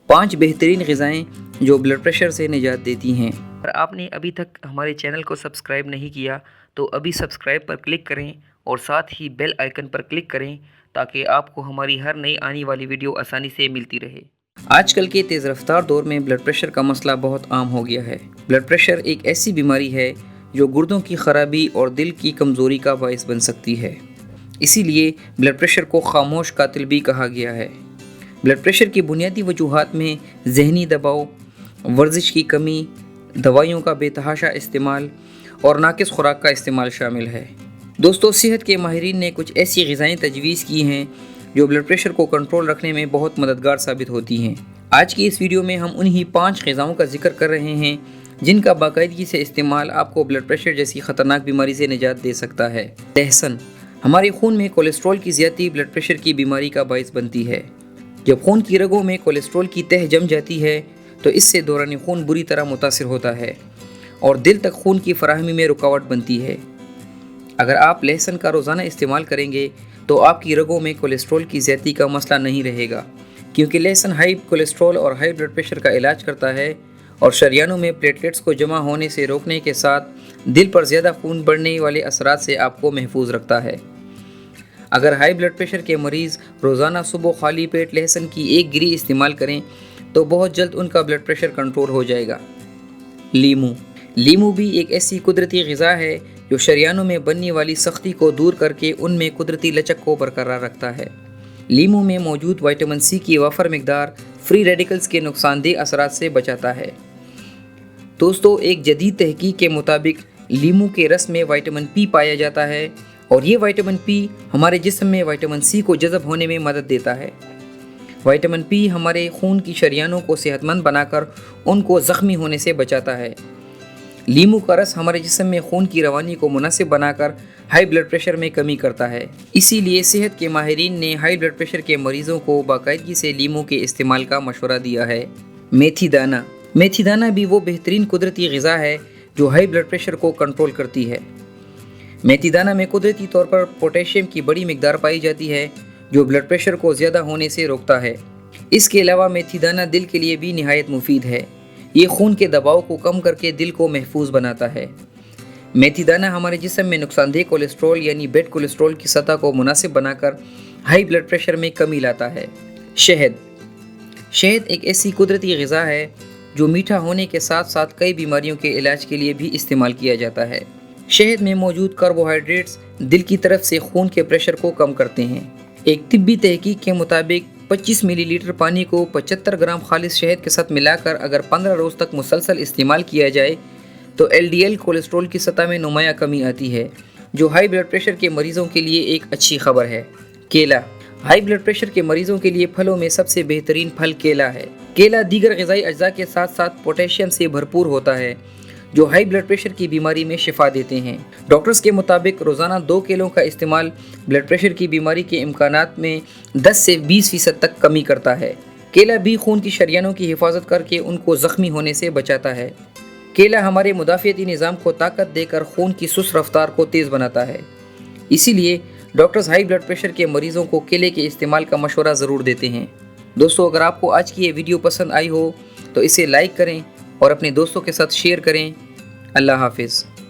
5 بہترین غذائیں جو بلڈ پریشر سے نجات دیتی ہیں۔ اگر آپ نے ابھی تک ہمارے چینل کو سبسکرائب نہیں کیا تو ابھی سبسکرائب پر کلک کریں اور ساتھ ہی بیل آئیکن پر کلک کریں تاکہ آپ کو ہماری ہر نئی آنے والی ویڈیو آسانی سے ملتی رہے۔ آج کل کے تیز رفتار دور میں بلڈ پریشر کا مسئلہ بہت عام ہو گیا ہے۔ بلڈ پریشر ایک ایسی بیماری ہے جو گردوں کی خرابی اور دل کی کمزوری کا باعث بن سکتی ہے۔ اسی لیے بلڈ پریشر کو خاموش قاتل بھی کہا گیا ہے۔ بلڈ پریشر کی بنیادی وجوہات میں ذہنی دباؤ، ورزش کی کمی، دوائیوں کا بے تحاشا استعمال اور ناقص خوراک کا استعمال شامل ہے۔ دوستو، صحت کے ماہرین نے کچھ ایسی غذائیں تجویز کی ہیں جو بلڈ پریشر کو کنٹرول رکھنے میں بہت مددگار ثابت ہوتی ہیں۔ آج کی اس ویڈیو میں ہم انہی 5 غذاؤں کا ذکر کر رہے ہیں جن کا باقاعدگی سے استعمال آپ کو بلڈ پریشر جیسی خطرناک بیماری سے نجات دے سکتا ہے۔ لہسن ہمارے خون میں کولیسٹرول کی زیادتی بلڈ پریشر کی بیماری کا باعث بنتی ہے۔ جب خون کی رگوں میں کولیسٹرول کی تہ جم جاتی ہے تو اس سے دوران خون بری طرح متاثر ہوتا ہے اور دل تک خون کی فراہمی میں رکاوٹ بنتی ہے۔ اگر آپ لہسن کا روزانہ استعمال کریں گے تو آپ کی رگوں میں کولیسٹرول کی زیادتی کا مسئلہ نہیں رہے گا، کیونکہ لہسن ہائی کولیسٹرول اور ہائی بلڈ پریشر کا علاج کرتا ہے اور شریانوں میں پلیٹلیٹس کو جمع ہونے سے روکنے کے ساتھ دل پر زیادہ خون بڑھنے والے اثرات سے آپ کو محفوظ رکھتا ہے۔ اگر ہائی بلڈ پریشر کے مریض روزانہ صبح خالی پیٹ لہسن کی 1 گری استعمال کریں تو بہت جلد ان کا بلڈ پریشر کنٹرول ہو جائے گا۔ لیمو بھی ایک ایسی قدرتی غذا ہے جو شریانوں میں بننے والی سختی کو دور کر کے ان میں قدرتی لچک کو برقرار رکھتا ہے۔ لیمو میں موجود وٹامن سی کی وافر مقدار فری ریڈیکلز کے نقصان دہ اثرات سے بچاتا ہے۔ دوستو، ایک جدید تحقیق کے مطابق لیمو کے رس میں وٹامن پی پایا جاتا ہے اور یہ وٹامن پی ہمارے جسم میں وٹامن سی کو جذب ہونے میں مدد دیتا ہے۔ وٹامن پی ہمارے خون کی شریانوں کو صحت مند بنا کر ان کو زخمی ہونے سے بچاتا ہے۔ لیمو کا رس ہمارے جسم میں خون کی روانی کو مناسب بنا کر ہائی بلڈ پریشر میں کمی کرتا ہے۔ اسی لیے صحت کے ماہرین نے ہائی بلڈ پریشر کے مریضوں کو باقاعدگی سے لیمو کے استعمال کا مشورہ دیا ہے۔ میتھی دانہ بھی وہ بہترین قدرتی غذا ہے جو ہائی بلڈ پریشر کو کنٹرول کرتی ہے۔ میتھی دانہ میں قدرتی طور پر پوٹیشیم کی بڑی مقدار پائی جاتی ہے جو بلڈ پریشر کو زیادہ ہونے سے روکتا ہے۔ اس کے علاوہ میتھی دانہ دل کے لیے بھی نہایت مفید ہے۔ یہ خون کے دباؤ کو کم کر کے دل کو محفوظ بناتا ہے۔ میتھی دانہ ہمارے جسم میں نقصان دہ کولیسٹرول یعنی بیڈ کولیسٹرول کی سطح کو مناسب بنا کر ہائی بلڈ پریشر میں کمی لاتا ہے۔ شہد ایک ایسی قدرتی غذا ہے جو میٹھا ہونے کے ساتھ ساتھ کئی بیماریوں کے علاج کے لیے بھی استعمال کیا جاتا ہے۔ شہد میں موجود کاربوہائیڈریٹس دل کی طرف سے خون کے پریشر کو کم کرتے ہیں۔ ایک طبی تحقیق کے مطابق 25 ملی لیٹر پانی کو 75 گرام خالص شہد کے ساتھ ملا کر اگر 15 روز تک مسلسل استعمال کیا جائے تو LDL کولیسٹرول کی سطح میں نمایاں کمی آتی ہے، جو ہائی بلڈ پریشر کے مریضوں کے لیے ایک اچھی خبر ہے۔ کیلا ہائی بلڈ پریشر کے مریضوں کے لیے پھلوں میں سب سے بہترین پھل کیلا ہے۔ کیلا دیگر غذائی اجزاء کے ساتھ ساتھ پوٹیشیم سے بھرپور ہوتا ہے جو ہائی بلڈ پریشر کی بیماری میں شفا دیتے ہیں۔ ڈاکٹرز کے مطابق روزانہ 2 کیلوں کا استعمال بلڈ پریشر کی بیماری کے امکانات میں 10 سے 20% تک کمی کرتا ہے۔ کیلا بھی خون کی شریانوں کی حفاظت کر کے ان کو زخمی ہونے سے بچاتا ہے۔ کیلا ہمارے مدافعتی نظام کو طاقت دے کر خون کی سست رفتار کو تیز بناتا ہے۔ اسی لیے ڈاکٹرز ہائی بلڈ پریشر کے مریضوں کو کیلے کے استعمال کا مشورہ ضرور دیتے ہیں۔ دوستو، اگر آپ کو آج کی یہ ویڈیو پسند آئی ہو تو اسے لائک کریں اور اپنے دوستوں کے ساتھ شیئر کریں۔ اللہ حافظ۔